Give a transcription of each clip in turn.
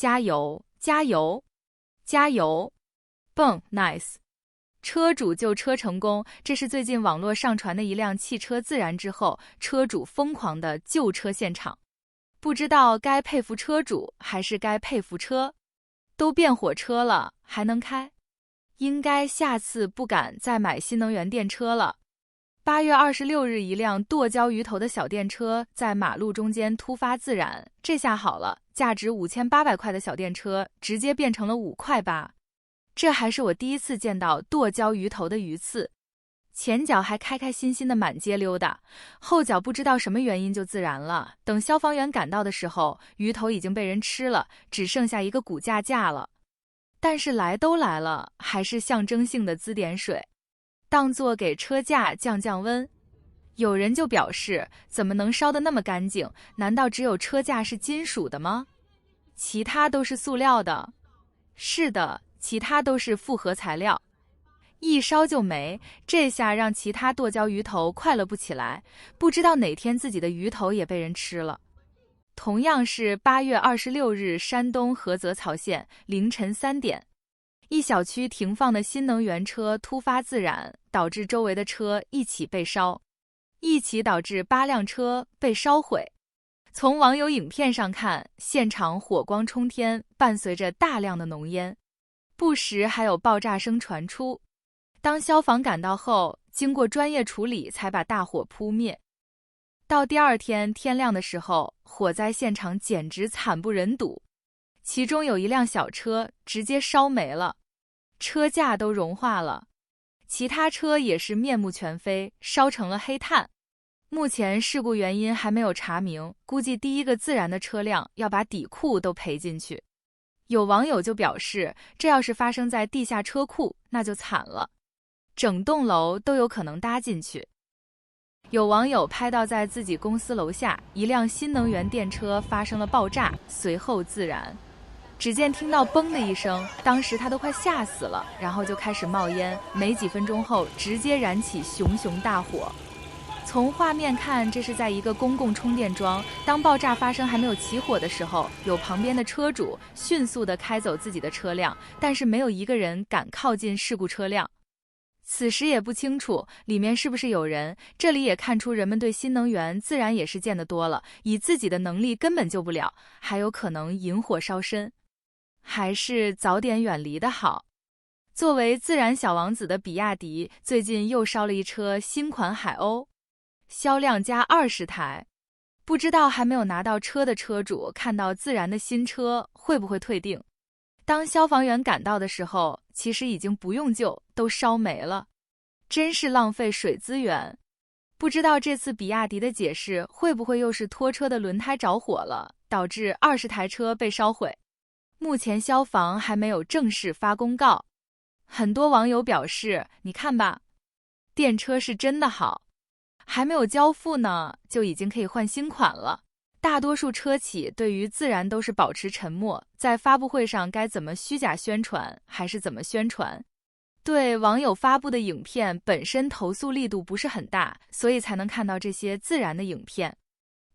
加油，加油，加油！蹦 ，nice！ 车主救车成功，这是最近网络上传的一辆汽车自燃之后，车主疯狂的救车现场。不知道该佩服车主还是该佩服车，都变火车了还能开，应该下次不敢再买新能源电车了。8月26日，一辆剁椒鱼头的小电车在马路中间突发自燃，这下好了，价值5800块的小电车直接变成了5块8。这还是我第一次见到剁椒鱼头的鱼刺，前脚还开开心心的满街溜达，后脚不知道什么原因就自燃了。等消防员赶到的时候，鱼头已经被人吃了，只剩下一个骨架了。但是来都来了，还是象征性的滋点水，当作给车架降温。有人就表示，怎么能烧得那么干净？难道只有车架是金属的吗？其他都是塑料的。是的，其他都是复合材料。一烧就没，这下让其他剁椒鱼头快乐不起来，不知道哪天自己的鱼头也被人吃了。同样是8月26日，山东菏泽曹县凌晨3点，一小区停放的新能源车突发自燃，导致周围的车一起被烧，一起导致8辆车被烧毁。从网友影片上看，现场火光冲天，伴随着大量的浓烟，不时还有爆炸声传出。当消防赶到后，经过专业处理才把大火扑灭。到第二天天亮的时候，火灾现场简直惨不忍睹，其中有一辆小车直接烧没了，车架都融化了，其他车也是面目全非，烧成了黑炭。目前事故原因还没有查明，估计第一个自燃的车辆要把底库都赔进去。有网友就表示，这要是发生在地下车库，那就惨了，整栋楼都有可能搭进去。有网友拍到在自己公司楼下，一辆新能源电车发生了爆炸，随后自燃。只见听到嘣的一声，当时他都快吓死了，然后就开始冒烟，没几分钟后直接燃起熊熊大火。从画面看，这是在一个公共充电桩，当爆炸发生还没有起火的时候，有旁边的车主迅速地开走自己的车辆，但是没有一个人敢靠近事故车辆。此时也不清楚里面是不是有人，这里也看出人们对新能源自然也是见得多了，以自己的能力根本救不了，还有可能引火烧身，还是早点远离的好。作为自燃小王子的比亚迪，最近又烧了一车新款海鸥，销量加20台。不知道还没有拿到车的车主看到自燃的新车会不会退订？当消防员赶到的时候，其实已经不用救，都烧没了，真是浪费水资源。不知道这次比亚迪的解释会不会又是拖车的轮胎着火了，导致20台车被烧毁。目前消防还没有正式发公告。很多网友表示，你看吧，电车是真的好，还没有交付呢，就已经可以换新款了。大多数车企对于自燃都是保持沉默，在发布会上该怎么虚假宣传还是怎么宣传。对网友发布的影片本身投诉力度不是很大，所以才能看到这些自燃的影片。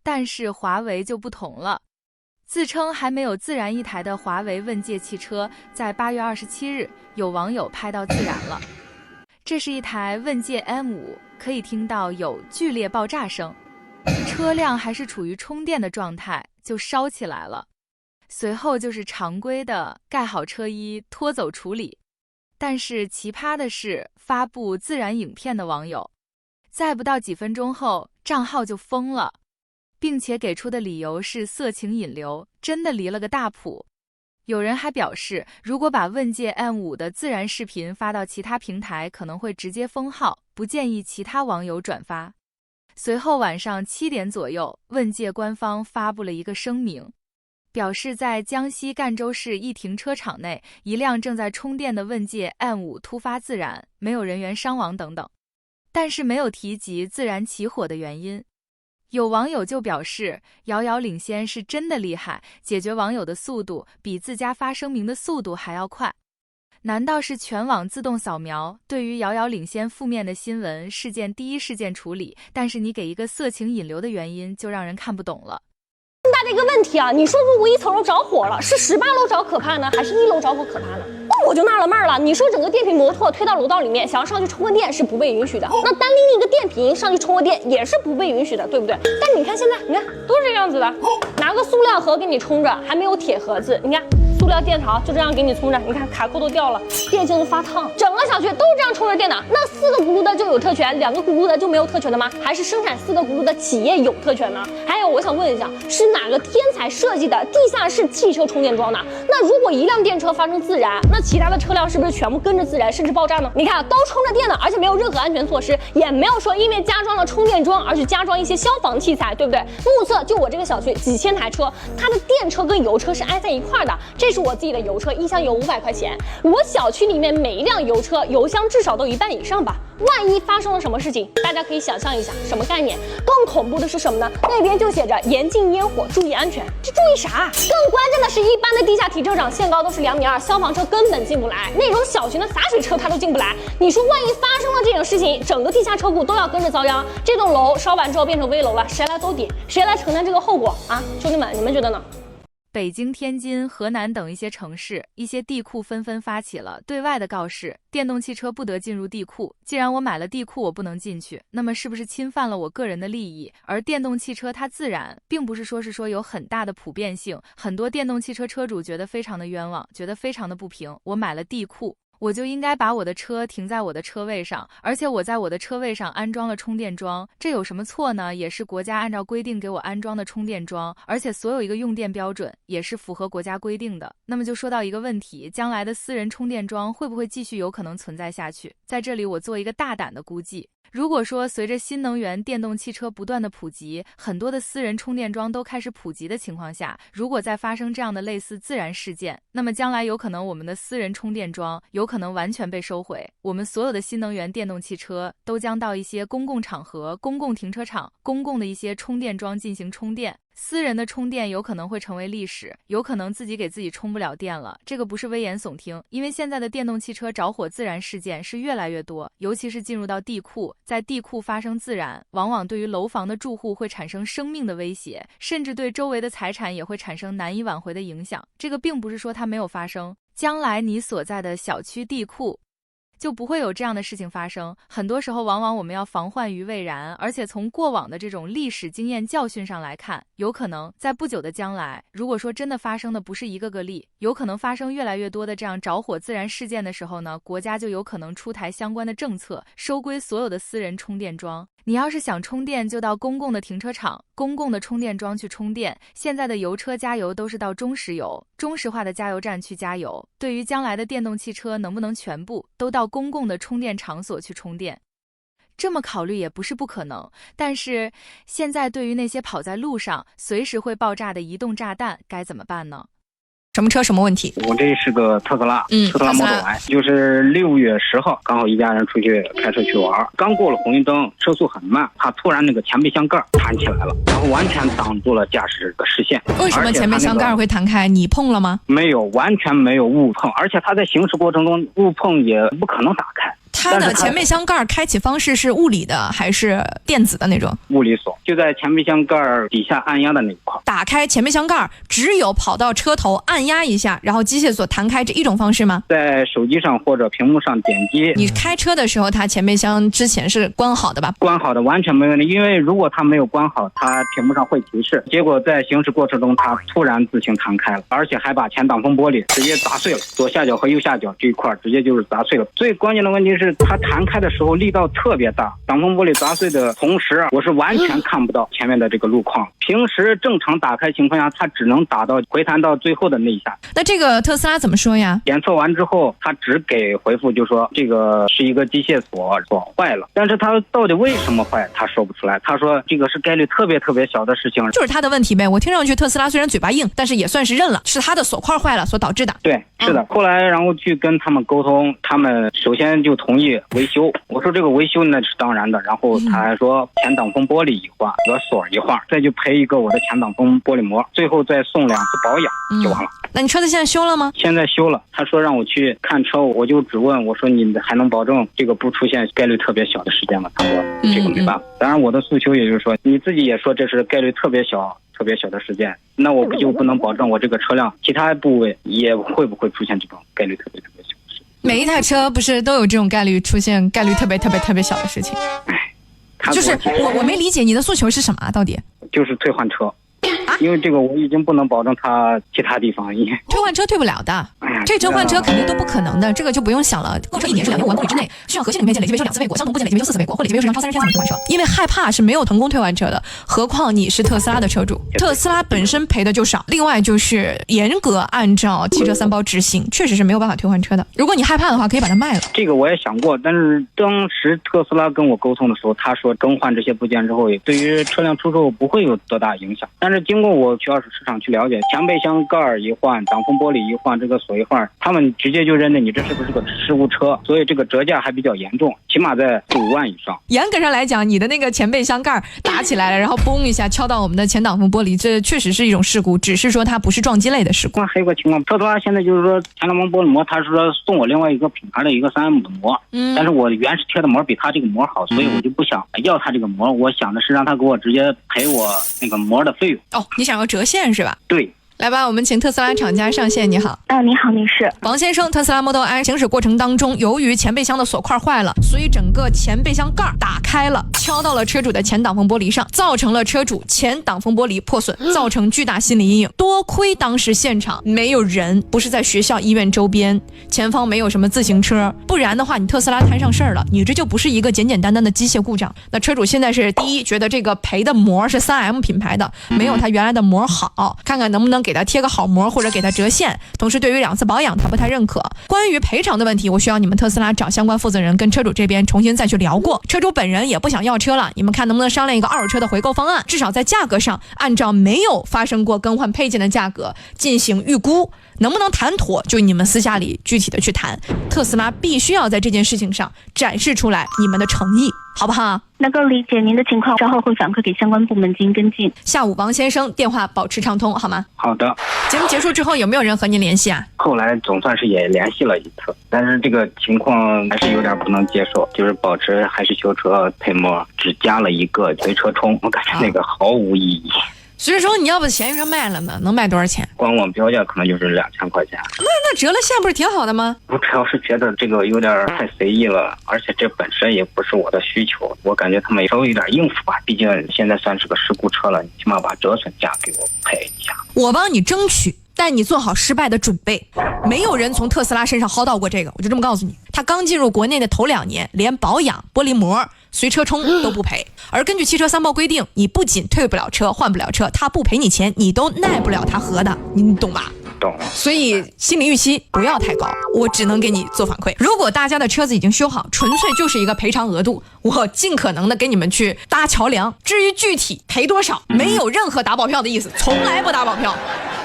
但是华为就不同了，自称还没有自燃一台的华为问界汽车，在8月27日，有网友拍到自燃了。这是一台问界 M5， 可以听到有剧烈爆炸声。车辆还是处于充电的状态，就烧起来了。随后就是常规的盖好车衣拖走处理。但是奇葩的是，发布自燃影片的网友，在不到几分钟后，账号就封了，并且给出的理由是色情引流，真的离了个大谱。有人还表示，如果把问界 M5 的自燃视频发到其他平台，可能会直接封号，不建议其他网友转发。随后晚上7点左右，问界官方发布了一个声明，表示在江西赣州市一停车场内，一辆正在充电的问界 M5 突发自燃，没有人员伤亡等等，但是没有提及自燃起火的原因。有网友就表示，遥遥领先是真的厉害，解决网友的速度比自家发声明的速度还要快。难道是全网自动扫描，对于遥遥领先负面的新闻事件第一事件处理，但是你给一个色情引流的原因就让人看不懂了。大的一个问题啊，你说如果一层楼着火了，是18楼着可怕呢，还是1楼着火可怕呢？那我就纳了闷了，你说整个电瓶摩托推到楼道里面，想要上去充个电是不被允许的，那单拎一个电瓶上去充个电也是不被允许的，对不对？但你看现在，你看都是这样子的，拿个塑料盒给你充着，还没有铁盒子，你看。塑料电槽就这样给你充着，你看卡扣都掉了，电线都发烫，整个小区都这样充着电的。那4个轱辘的就有特权，2个轱辘的就没有特权的吗？还是生产4个轱辘的企业有特权呢？还有，我想问一下，是哪个天才设计的地下室汽车充电桩呢？那如果一辆电车发生自燃，那其他的车辆是不是全部跟着自燃，甚至爆炸呢？你看，都充着电的，而且没有任何安全措施，也没有说因为加装了充电桩而去加装一些消防器材，对不对？目测就我这个小区几千台车，它的电车跟油车是挨在一块的，这是我自己的油车。1箱油500块钱，我小区里面每一辆油车油箱至少都1半以上吧。万一发生了什么事情，大家可以想象一下什么概念？更恐怖的是什么呢？那边就写着严禁烟火，注意安全，这注意啥？更关键的是，一般的地下停车场限高都是2.2米，消防车根本进不来，那种小型的洒水车它都进不来。你说万一发生了这种事情，整个地下车库都要跟着遭殃，这栋楼烧完之后变成危楼了，谁来兜底？谁来承担这个后果啊？兄弟们，你们觉得呢？北京、天津、河南等一些城市，一些地库纷纷发起了对外的告示，电动汽车不得进入地库。既然我买了地库，我不能进去，那么是不是侵犯了我个人的利益？而电动汽车它自燃，并不是说有很大的普遍性，很多电动汽车车主觉得非常的冤枉，觉得非常的不平。我买了地库，我就应该把我的车停在我的车位上，而且我在我的车位上安装了充电桩，这有什么错呢？也是国家按照规定给我安装的充电桩，而且所有一个用电标准也是符合国家规定的。那么就说到一个问题，将来的私人充电桩会不会继续有可能存在下去？在这里我做一个大胆的估计，如果说随着新能源电动汽车不断的普及，很多的私人充电桩都开始普及的情况下，如果再发生这样的类似自燃事件，那么将来有可能我们的私人充电桩有可能完全被收回，我们所有的新能源电动汽车都将到一些公共场合、公共停车场、公共的一些充电桩进行充电。私人的充电有可能会成为历史，有可能自己给自己充不了电了。这个不是危言耸听，因为现在的电动汽车着火自燃事件是越来越多，尤其是进入到地库，在地库发生自燃，往往对于楼房的住户会产生生命的威胁，甚至对周围的财产也会产生难以挽回的影响。这个并不是说它没有发生，将来你所在的小区地库就不会有这样的事情发生。很多时候往往我们要防患于未然，而且从过往的这种历史经验教训上来看，有可能在不久的将来，如果说真的发生的不是一个个例，有可能发生越来越多的这样着火自燃事件的时候呢，国家就有可能出台相关的政策，收归所有的私人充电桩。你要是想充电，就到公共的停车场、公共的充电桩去充电。现在的油车加油都是到中石油、中石化的加油站去加油。对于将来的电动汽车，能不能全部都到公共的充电场所去充电？这么考虑也不是不可能，但是现在对于那些跑在路上随时会爆炸的移动炸弹该怎么办呢？什么车什么问题？我这是个特斯拉Model Y， 就是6月10号，刚好一家人出去开车去玩，刚过了红绿灯，车速很慢，他突然那个前备箱盖弹起来了，然后完全挡住了驾驶的视线。为什么前备箱盖会弹开？你碰了吗？没有，完全没有误碰，而且他在行驶过程中误碰也不可能打开。它的前备箱盖开启方式是物理的还是电子的那种？物理锁，就在前备箱盖底下按压的那一块。打开前备箱盖只有跑到车头按压一下，然后机械锁弹开这一种方式吗？在手机上或者屏幕上点击。你开车的时候，它前备箱之前是关好的吧？关好的，完全没问题。因为如果它没有关好，它屏幕上会提示。结果在行驶过程中，它突然自行弹开了，而且还把前挡风玻璃直接砸碎了，左下角和右下角这一块直接就是砸碎了。最关键的问题是，它弹开的时候力道特别大，挡风玻璃砸碎的同时，我是完全看不到前面的这个路况。平时正常打开情况下，它只能打到回弹到最后的那一下。那这个特斯拉怎么说呀？检测完之后，它只给回复，就说这个是一个机械锁坏了，但是它到底为什么坏，他说不出来。他说这个是概率特别小的事情，就是他的问题呗。我听上去特斯拉虽然嘴巴硬，但是也算是认了，是他的锁块坏了所导致的。对，是的。后来然后去跟他们沟通，他们首先就同意维修。我说这个维修那是当然的，然后他还说前挡风玻璃一换，和锁一换，再就赔一个我的前挡风玻璃膜，最后再送2次保养就完了。那你车子现在修了吗？现在修了。他说让我去看车，我就只问我说你还能保证这个不出现概率特别小的事件吗？他说这个没办法。当然我的诉求也就是说，你自己也说这是概率特别小特别小的事件，那我就不能保证我这个车辆其他部位也会不会出现这种概率特别小的事。每一台车不是都有这种概率出现概率特别小的事情？就是我没理解你的诉求是什么啊？到底就是退换车。因为这个我已经不能保证它其他地方退换车退不了的，这车换车肯定都不可能的，这个就不用想了。购车1年是2.5万公里之内，需要核心零配件累计维修2次未果，相同部件累计维修4次未果，或累计维修时长超30天才能退换车。因为害怕是没有腾空退换车的，何况你是特斯拉的车主，特斯拉本身赔的就少，另外就是严格按照汽车3包执行，确实是没有办法退换车的。如果你害怕的话，可以把它卖了。这个我也想过，但是当时特斯拉跟我沟通的时候，他说更换这些部件之后，对于车辆出售不会有多大影响。但是经过我去二手市场去了解，前备箱盖一换，挡风玻璃一换，这个锁一换，他们直接就认定你这是不是个事故车，所以这个折价还比较严重，起码在5万以上。严格上来讲，你的那个前备箱盖打起来了，然后嘣一下敲到我们的前挡风玻璃，这确实是一种事故，只是说它不是撞击类的事故。还有个情况，特斯拉现在就是说前挡风玻璃膜，他是说送我另外一个品牌的一个3M 的膜，但是我原始贴的膜比他这个膜好，所以我就不想要他这个膜，我想的是让他给我直接赔我那个膜的费用。哦，你想要折现是吧？对。来吧，我们请特斯拉厂家上线。你好。你好，女士。王先生，特斯拉 Model I 行驶过程当中，由于前备箱的锁块坏了，所以整个前备箱盖打开了，敲到了车主的前挡风玻璃上，造成了车主前挡风玻璃破损，造成巨大心理阴影。多亏当时现场没有人，不是在学校、医院周边，前方没有什么自行车，不然的话，你特斯拉摊上事儿了，你这就不是一个简简单单的机械故障。那车主现在是第一，觉得这个赔的膜是3M 品牌的，没有他原来的膜好，看看能不能给他贴个好膜或者给他折现。同时对于2次保养他不太认可。关于赔偿的问题，我需要你们特斯拉找相关负责人跟车主这边重新再去聊过，车主本人也不想要车了，你们看能不能商量一个2手车的回购方案，至少在价格上按照没有发生过更换配件的价格进行预估，能不能谈妥就你们私下里具体的去谈。特斯拉必须要在这件事情上展示出来你们的诚意，好不好？能够理解您的情况，稍后会反馈给相关部门进行跟进。下午王先生电话保持畅通，好吗？好的。节目结束之后有没有人和您联系啊？后来总算是也联系了一次，但是这个情况还是有点不能接受，就是保持还是修车配膜，只加了一个随车充，我感觉那个毫无意义。所以说你要不闲鱼上卖了呢，能卖多少钱？官网标价可能就是2000块钱。那折了现不是挺好的吗？我主要是觉得这个有点太随意了，而且这本身也不是我的需求，我感觉他们稍微有点应付吧，毕竟现在算是个事故车了，你起码把折损价给我赔一下。我帮你争取，但你做好失败的准备。没有人从特斯拉身上薅到过这个，我就这么告诉你。他刚进入国内的头2年，连保养、玻璃膜、随车充都不赔。而根据汽车3包规定，你不仅退不了车、换不了车，他不赔你钱，你都耐不了他何的，你懂吧？懂。所以心理预期不要太高，我只能给你做反馈。如果大家的车子已经修好，纯粹就是一个赔偿额度，我尽可能的给你们去搭桥梁。至于具体赔多少，没有任何打保票的意思，从来不打保票，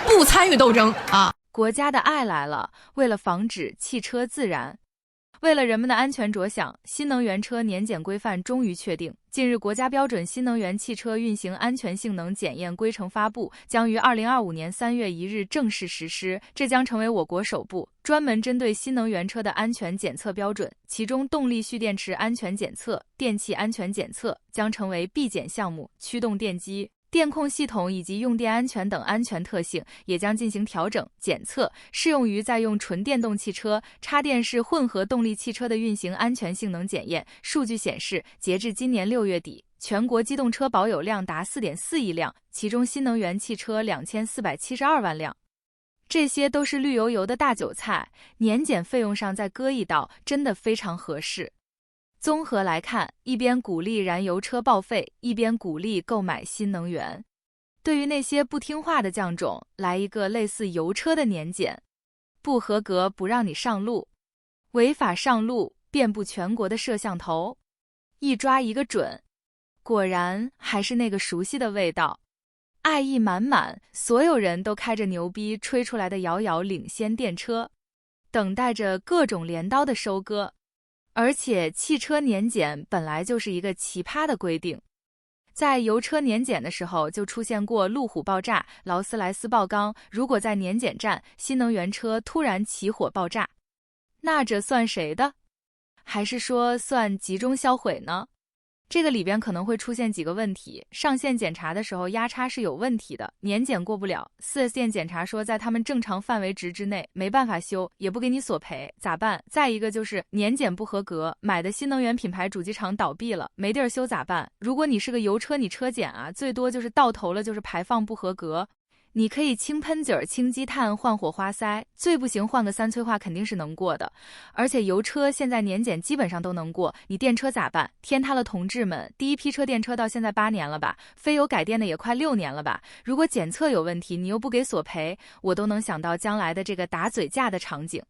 不参与斗争啊！国家的爱来了，为了防止汽车自燃，为了人们的安全着想，新能源车年检规范终于确定。近日，国家标准新能源汽车运行安全性能检验规程发布，将于2025年3月1日正式实施。这将成为我国首部专门针对新能源车的安全检测标准，其中动力蓄电池安全检测、电气安全检测将成为必检项目，驱动电机、电控系统以及用电安全等安全特性也将进行调整检测，适用于在用纯电动汽车、插电式混合动力汽车的运行安全性能检验。数据显示，截至今年6月底，全国机动车保有量达 4.4 亿辆，其中新能源汽车2472万辆。这些都是绿油油的大韭菜，年检费用上再割一刀，真的非常合适。综合来看，一边鼓励燃油车报废，一边鼓励购买新能源。对于那些不听话的酱种，来一个类似油车的年检，不合格不让你上路，违法上路遍布全国的摄像头，一抓一个准。果然还是那个熟悉的味道，爱意满满，所有人都开着牛逼吹出来的遥遥领先电车，等待着各种镰刀的收割。而且汽车年检本来就是一个奇葩的规定，在油车年检的时候就出现过路虎爆炸、劳斯莱斯爆缸，如果在年检站新能源车突然起火爆炸，那这算谁的？还是说算集中销毁呢？这个里边可能会出现几个问题，上线检查的时候压差是有问题的，年检过不了，4S店检查说在他们正常范围值之内，没办法修，也不给你索赔，咋办？再一个就是年检不合格，买的新能源品牌主机厂倒闭了，没地儿修咋办？如果你是个油车，你车检啊，最多就是到头了就是排放不合格。你可以清喷嘴、清积碳、换火花塞，最不行换个3催化肯定是能过的。而且油车现在年检基本上都能过，你电车咋办？天塌了，同志们！第一批车电车到现在8年了吧？非油改电的也快6年了吧？如果检测有问题，你又不给索赔，我都能想到将来的这个打嘴架的场景。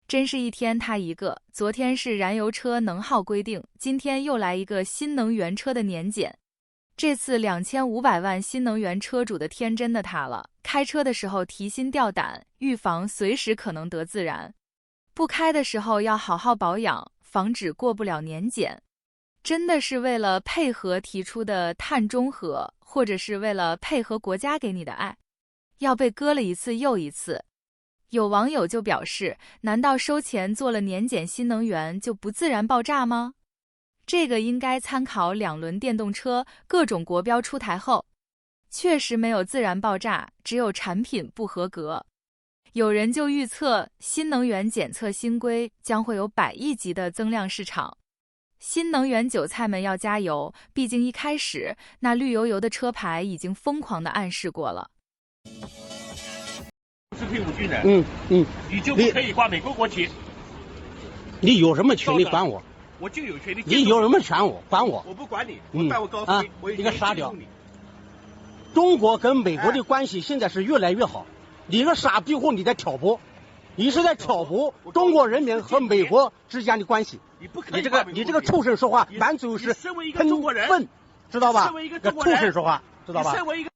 真是一天塌一个，昨天是燃油车能耗规定，今天又来一个新能源车的年检。这次2500万新能源车主的天真的塌了，开车的时候提心吊胆，预防随时可能得自燃；不开的时候要好好保养，防止过不了年检。真的是为了配合提出的碳中和，或者是为了配合国家给你的爱，要被割了一次又一次。有网友就表示，难道收钱做了年检新能源就不自燃爆炸吗？这个应该参考2轮电动车各种国标出台后，确实没有自燃爆炸，只有产品不合格。有人就预测新能源检测新规将会有100亿级的增量市场。新能源韭菜们要加油，毕竟一开始那绿油油的车牌已经疯狂地暗示过了。是退伍军人，你就不你可以挂美国国旗？你有什么权利管我？我就有权利。你有什么权管我？我不管你，我带我高飞，我你个傻屌！中国跟美国的关系现在是越来越好，你个傻逼货，你在挑拨，你是在挑拨中国人民和美国之间的关系。你这个畜生说话，满嘴是愤，知道吧？身为一个畜生说话，知道吧？身为一个，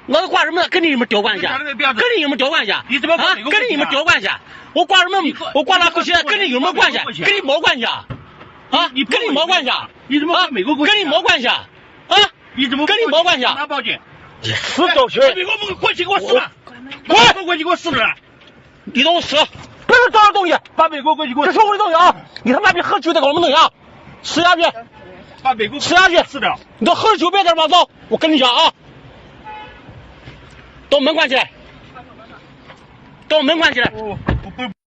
我是挂什么？跟你们屌关系？跟你有什么屌关系？你怎么啊？跟你们屌关系？我挂什么？我挂哪国旗？跟你有什么关系？跟你毛关系啊？啊，你跟你毛关系啊？你怎么挂美国国旗？跟你毛关系啊？啊，你怎么跟你毛关系啊？拿报警！你死狗血！美国国旗给我撕了！把美国国旗给我撕了！你等我死！不是这样东西，把美国国旗给我！这是我的东西啊！你他妈比喝酒的搞什么东西啊？吃下去！把美国吃下去！撕掉！你都喝酒别在这走！我跟你讲啊，把门关起来！把门关起来！我不。